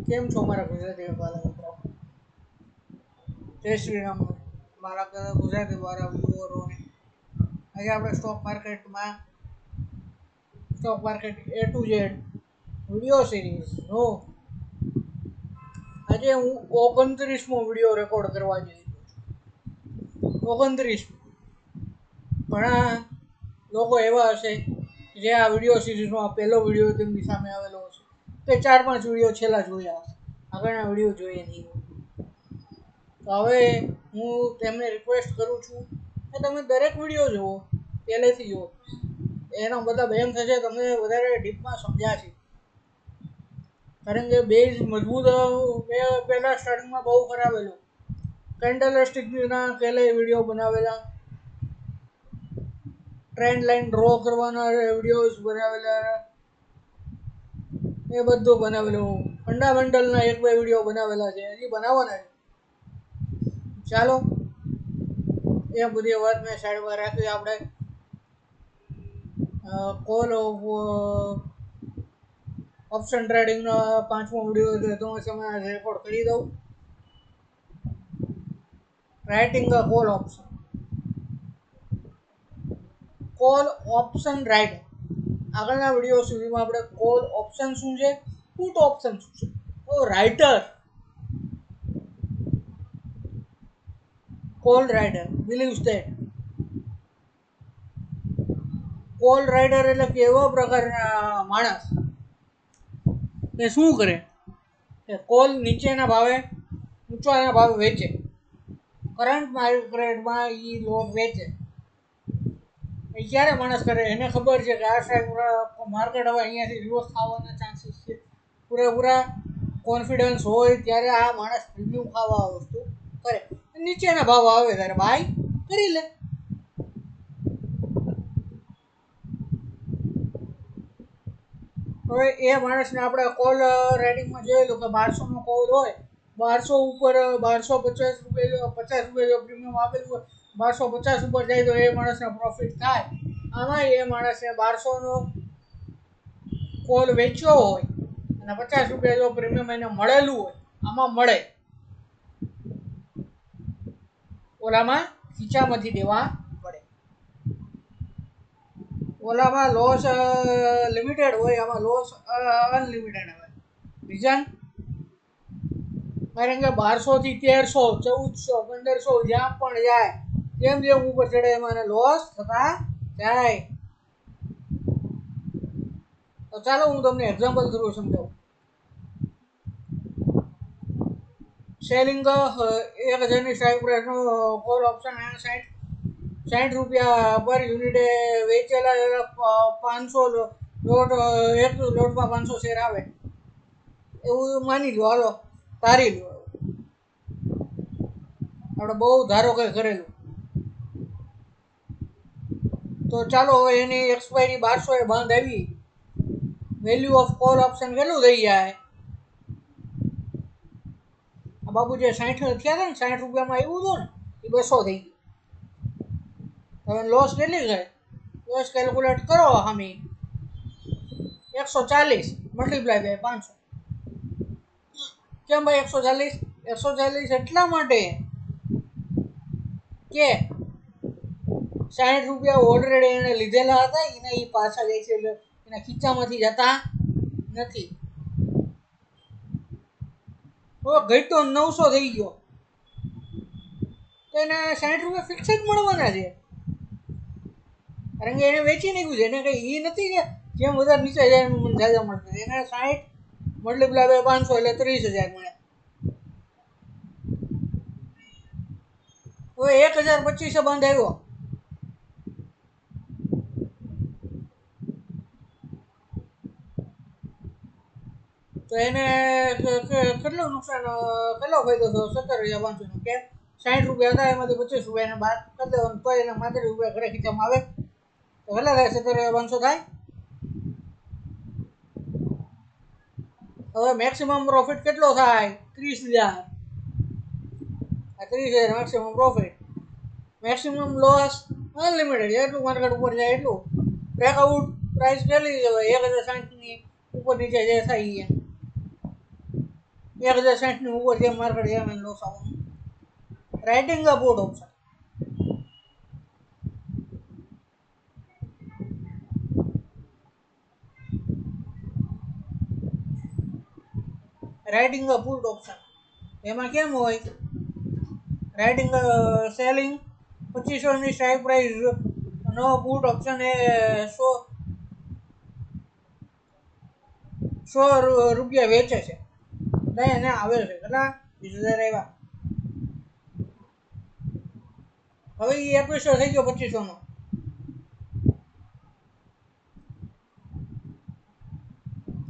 કેમ છો મારા ગુજરાતી વાળા મિત્રો? જય શ્રી રામ મારા ગુજરાતી વાળા વ્યુઅરોને. આજે આપણે stock market A to Z video series નો આજે હું 29મો વિડીયો રેકોર્ડ કરવા જઈ રહ્યો છું. 29. ઘણા લોકો એવા હશે જે આ વિડીયો સિરીઝનો આ પહેલો વિડીયો તેમની સામે આવેલો હશે તે 4-5 વિડીયો છેલ્લા જોયા હશે, આગળના વિડીયો જોઈએ નહીં. તો હવે હું તેમને રિક્વેસ્ટ કરું છું કે તમે દરેક વિડીયો જુઓ, પહેલેથી જુઓ. એનો મતલબ એમ થશે તમને વધારે ડીપમાં સમજ્યા છે. કારણ કે બેઝ મજબૂત મેં પહેલાં સ્ટાર્ટિંગમાં બહુ કરાવેલું. કેન્ડલ સ્ટિકના પહેલા વિડીયો બનાવેલા, ટ્રેન્ડ લાઈન ડ્રો કરવાના વિડીયોઝ બનાવેલા, એ બધું બનાવેલું. ફંડામેન્ટલના 1-2 વિડીયો બનાવેલા છે, હજી બનાવવાના છે. ચાલો એ બધી વાત મેં સાઈડમાં રાખી. આપણે કોલ ઓપ્શન ટ્રેડિંગનો 5મો વિડીયો છે તો હું રેકોર્ડ કરી દઉં. Writing call option right. આગળના વિડીયો સુધીમાં આપણે કોલ ઓપ્શન શું છે, પુટ ઓપ્શન શું છે, તો writer call rider believes that. Call rider એટલે કેવા પ્રકારના માણસ એ શું કરે કે કોલ નીચેના ભાવે ઊંચાના ભાવે વેચે. કરંટ માર્કેટમાં એ લોટ વેચે. એ ક્યારે માણસ કરે? એને ખબર છે કે આ સાઈડ માર્કેટ હવે અહીંયાથી રિવર્સ થવાના ચાન્સીસ છે. પૂરેપૂરા કોન્ફિડન્સ હોય ત્યારે આ માણસ પ્રીમિયમ ખાવા વસ્તુ કરે. નીચેના ભાવ આવે ત્યારે બાય કરી લે. હવે એ માણસને આપણે કોલ રાઇડિંગમાં જોયેલું કે 1200નો કોલ હોય, 1200 ઉપર 1250 રૂપિયા જો પ્રીમિયમ આપેલું હોય, 1250 ઉપર જાય તો એ માણસને પ્રોફિટ થાય. આમાં એ માણસે 1200નો કોલ વેચ્યો હોય અને 50 રૂપિયા જો પ્રીમિયમ એને મળેલું હોય, આમાં મળે. ઓલામાં ખીચામાંથી દેવા પડે. ઓલામાં લોસ લિમિટેડ હોય, આમાં લોસ અનલિમિટેડ હોય. રીઝન? કારણ કે 1200 થી 1300, 1400, 1500 જ્યાં પણ જાય, જેમ જેમ ઉપર ચડે એમાં લોસ થતા જાય. તો ચાલો હું તમને એક્ઝામ્પલ થ્રુ સમજાવું. સેલિંગ 1000ની સ્ટ્રાઇક પ્રાઇસનો કોલ ઓપ્શન 60 રૂપિયા પર યુનિટે વેચેલા 500 લોટ, એક લોટમાં 500 શેર આવે એવું માની લો. હાલો ધારી લો, આપણે બહુ ધારો કે કરેલું. તો ચાલો હવે એની એક્સપાયરી 1200 એ બંધ આવી. વેલ્યુ ઓફ કોલ ઓપ્શન કેટલું થઈ જાય? આ બાબુ જે 60 થયા હતા ને, 60 રૂપિયામાં આવ્યું હતું ને, એ 200 થઈ ગયું. હવે લોસ કેટલી થાય? લોસ કેલ્ક્યુલેટ કરો. હામી 140 મલ્ટીપ્લાય બાય 500. કેમ ભાઈ 140? 140 એટલા માટે કે 60 રૂપિયા ઓલરેડી એને લીધેલા હતા, એને એ પાછા જાય છે એટલે એના ખીચામાંથી જતા નથી. ઘટ્યો 900 થઈ ગયો તો એને 60 રૂપિયા ફિક્સ જ મળવાના છે. કારણ કે એને વેચી નાખ્યું છે. એને કઈ એ નથી કે જેમ વધારે નીચે જાય એમ જાજા મળશે. એને 60 મલ્ટીપ્લાય બાય 500 એટલે 30,000 મળે. હવે 1025 બંધ આવ્યો તો એને કેટલું નુકસાન, કેટલો ફાયદો થયો? 17,500 કેમ? 60 રૂપિયા હતા એમાંથી 25 રૂપિયા એને બાદ કરી દેવાનું તો એને 35 રૂપિયા ઘરે ખીચામાં આવે. તો કેટલા થાય? 17,500 થાય. હવે મેક્સિમમ પ્રોફિટ કેટલો થાય? 30,000. 30,000 maximum profit. Maximum loss unlimited. એટલું માર્કેટ ઉપર જાય એટલું. બ્રેકઆઉટ પ્રાઇસ કેટલી? 1060ની ઉપર નીચે જે થાય એ. 1060 ऊपर જેમ માર્કેટ જેમ એનો લોસ આવવાનો writing the put option writing the put option એમાં કેમ હોય રાઇટિંગ સેલિંગ 2500 ની સ્ટ્રાઇક પ્રાઇસ નો પુટ ઓપ્શન એ 100 રૂપિયા વેચે છે નહીં એને આવે છે કેટલા 20,000 આવ્યા હવે એ 2100 થઈ ગયો 2500 નો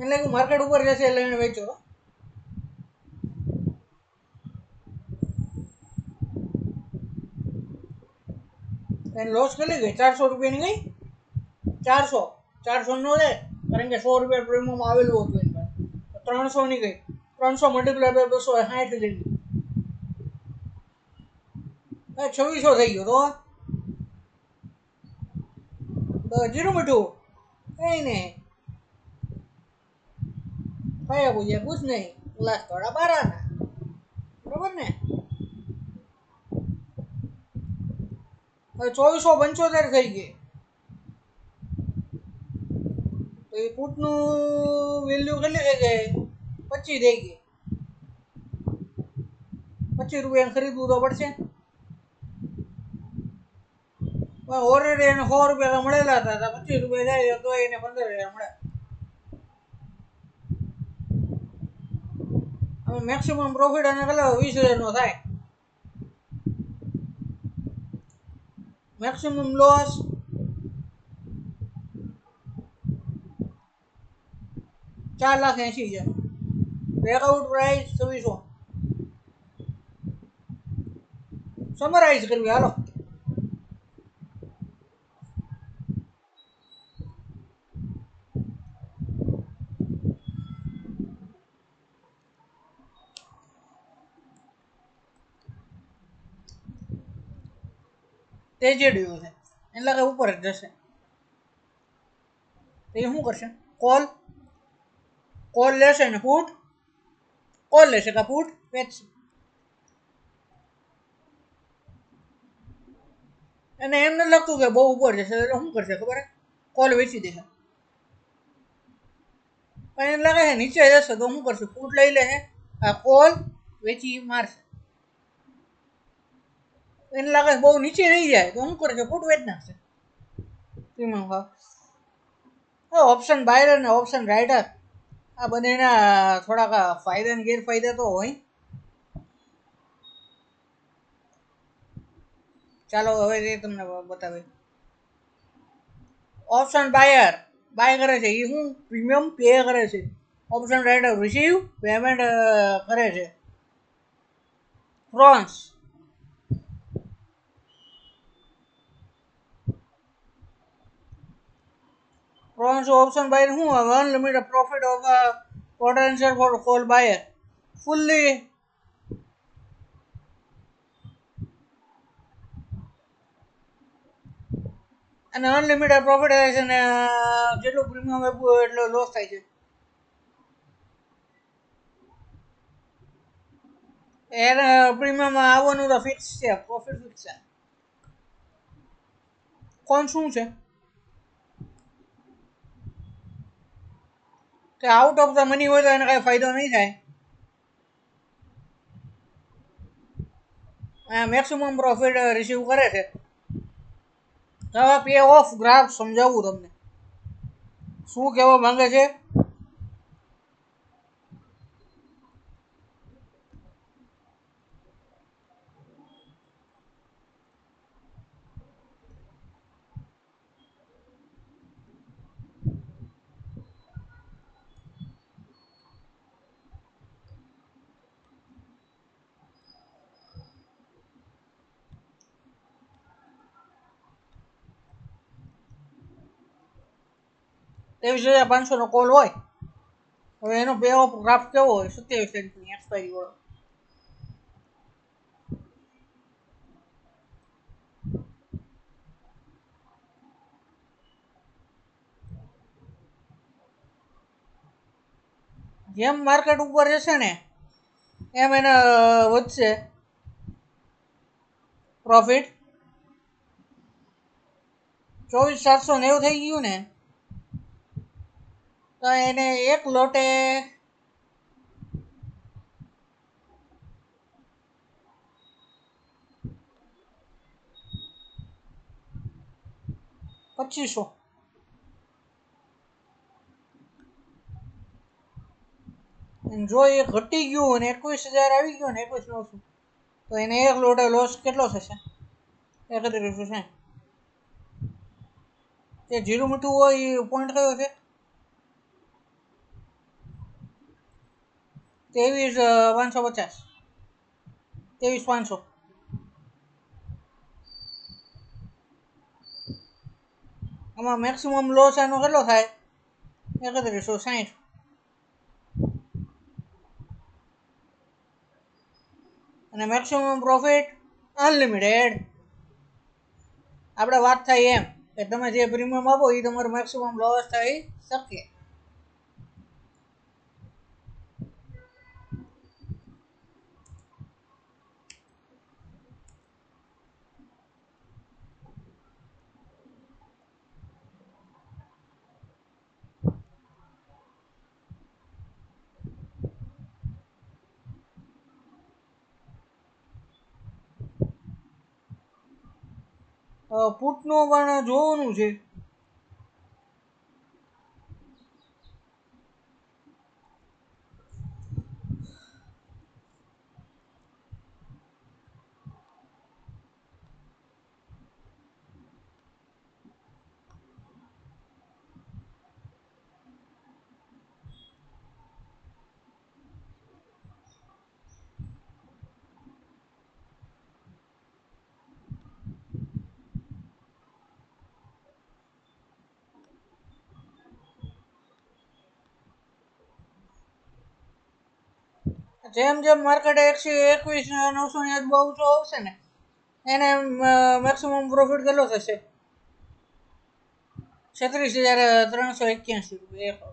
એટલે કે માર્કેટ ઉપર જશે એટલે એને વેચો એને લોસ કેટલી ગઈ 400 રૂપિયાની ગઈ 400 નો લે કારણ કે 100 રૂપિયા પ્રીમિયમ આવેલું હતું એની પાસે 300 ની ગઈ 300 મલ્ટીપ્લાય બાય 260 થઈ ગઈ 2600 થઈ ગયો તો જીરો મીઠું કઈ નહીં કયા પૂછ્યા कुछ नहीं क्लास थोड़ा 12 ना बराबर ने હવે 2475 થઈ ગઈ તો એ પુટનું વેલ્યુ કેટલી થઈ ગઈ 25 થઈ ગઈ 25 રૂપિયા ખરીદવું તો પડશે ઓલરેડી એને 100 રૂપિયા મળેલા હતા 25 રૂપિયા જાય તો એને 15,000 મળે હવે મેક્સિમમ પ્રોફિટ અને કેટલો 20,000 નો થાય maximum loss 4,80,000 breakout price 2600 summarise કરવી હાલો તેજેડ્યું છે એને લાગે ઉપર જ જશે તો એ શું કરશે કોલ લેશે ને પુટ કોલ લેશે કે પુટ વેચશે એને એમ નથી લાગતું કે બહુ ઉપર જશે એટલે શું કરશે ખબર કોલ વેચી દેશે પણ એને લાગે છે નીચે જશે તો શું કરશે પુટ લઈ લે આ કોલ વેચી મારશે એને લાગે બહુ નીચે નહીં જાય તો શું કરશે પુટ વેચ નાખશે ઓપ્શન બાયર અને ઓપ્શન રાઇટર આ બંનેના થોડાક ફાયદા અને ગેરફાયદા તો હોય ચાલો હવે એ તમને બતાવે ઓપ્શન બાય કરે છે એ શું પ્રીમિયમ પે કરે છે ઓપ્શન રાઇટર રિસીવ પેમેન્ટ કરે છે Fronx option buyer who have unlimited profit of potential for call buyer fully અને અનલિમિટેડ પ્રોફિટ થાય છે ને જેટલું પ્રીમિયમ આપ્યું એટલો લોસ થાય છે એને પ્રીમિયમ આવવાનું તો ફિક્સ છે પ્રોફિટ ફિક્સ છે કોણ શું છે કે આઉટ ઓફ ધ મની હોય તો એને કઈ ફાયદો નહીં થાય મેક્સિમમ પ્રોફિટ રિસીવ કરે છે હવે પે ઓફ ગ્રાફ સમજાવું તમને શું કહેવા માંગે છે ₹23,500 નો કોલ હોય હવે એનો પે ઓફ ગ્રાફ કેવો હોય 27 તારીખની એક્સપાયરી વાળો જેમ માર્કેટ ઉપર જશે ને એમ એને વધશે પ્રોફિટ. 24,790 થઈ ગયું ને, તો એને એક લોટે 2,500. જો એ ઘટી ગયું અને 21,000 આવી ગયો ને 21,900, તો એને એક લોટે લોસ કેટલો થશે? 31,60. એ જીરું મીઠું હોય એ પોઈન્ટ કયો છે? 23,550. 23,500. આમાં મેક્સિમમ લોસ આનો કેટલો થાય? 31,60. અને મેક્સિમમ પ્રોફિટ અનલિમિટેડ. આપણે વાત થાય એમ કે તમે જે પ્રીમિયમ આપો એ તમારું મેક્સિમમ લોસ થઈ શકે. પુટનું પણ જોવાનું છે. જેમ જેમ માર્કેટ 121,900 ની આજુબાજુ આવશે ને, એને મેક્સિમમ પ્રોફિટ કેટલો થશે? 36,381 રૂપિયા.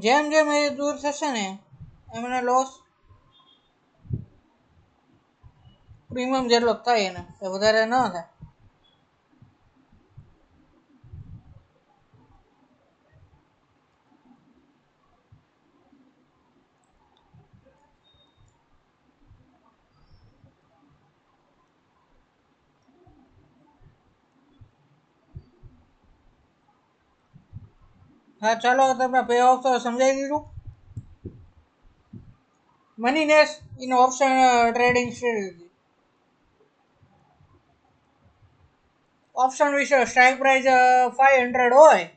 જેમ જેમ એ દૂર થશે ને એમને લોસ પ્રીમિયમ જેટલો થાય એને વધારે ન થાય. હા ચાલો તમને પે ઓફ તો સમજાવી દીધું. Money nest in option trading strategy. Option વિશે સ્ટ્રાઇક પ્રાઇસ 500 હોય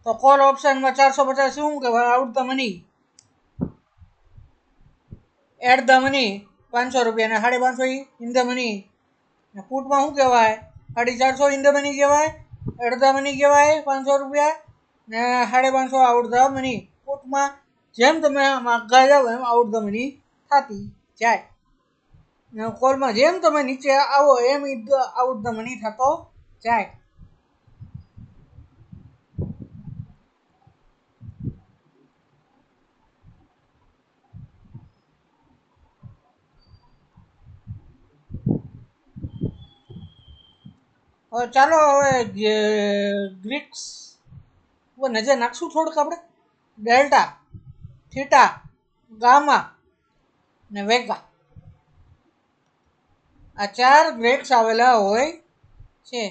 તો કોલ ઓપ્શનમાં 450 શું કહેવાય? Out the money. At the money 500 રૂપિયા ને 550 ઇન ધ મની. ને પુટમાં શું કહેવાય? 450 ઇન ધ મની કહેવાય, એટ ધ મની કહેવાય 500 રૂપિયા ને 550 આઉટ ધ મની. પુટમાં જેમ તમે આગળ જાઓ એમ આઉટ ધ મની થતી જાય. ને કોલમાં જેમ તમે નીચે આવો એમ આઉટ ધ મની થતો જાય. હવે ચાલો હવે ગ્રીક્સ નજર નાખશું થોડુંક આપણે. ડેલ્ટા, થીટા, ગામા ને વેગા, આ 4 ગ્રેક્સ આવેલા હોય છે.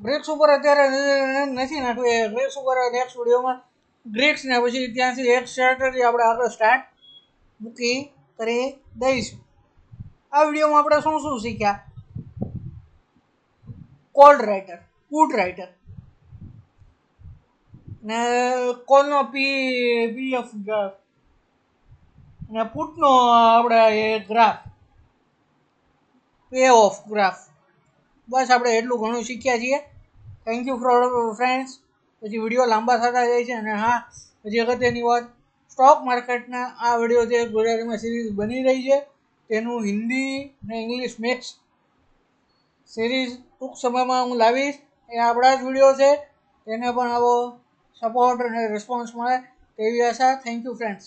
ગ્રેક્સ ઉપર અત્યારે નથી નાખવું. એ ગ્રેક્સ ઉપર નેક્સ્ટ વિડીયોમાં ગ્રેક્સ ને પછી ત્યાંથી એક સ્ટ્રેટેજી આપણે આગળ સ્ટાર્ટ મૂકી કરી દઈશું. આ વિડીયોમાં આપણે શું શું શીખ્યા? કોલ રાઇટર, પુટ રાઇટર ને કોલનો પીએફ ગ્રાફ ને પુટનો આપણે એ ગ્રાફ, પે ઓફ ગ્રાફ. બસ આપણે એટલું ઘણું શીખ્યા છીએ. Thank you for friends. પછી વિડીયો લાંબા થતા જાય છે. અને હા, હજી અગત્યની વાત, સ્ટોક માર્કેટના આ વિડીયો જે ગુજરાતીમાં સિરીઝ બની રહી છે તેનું હિન્દી ને ઇંગ્લિશ મિક્સ સિરીઝ ટૂંક સમયમાં હું લાવીશ. એ આપણા જ વિડીયો છે, તેને પણ આવો સપોર્ટ અને રિસ્પોન્સ મળે તેવી આશા. Thank you friends.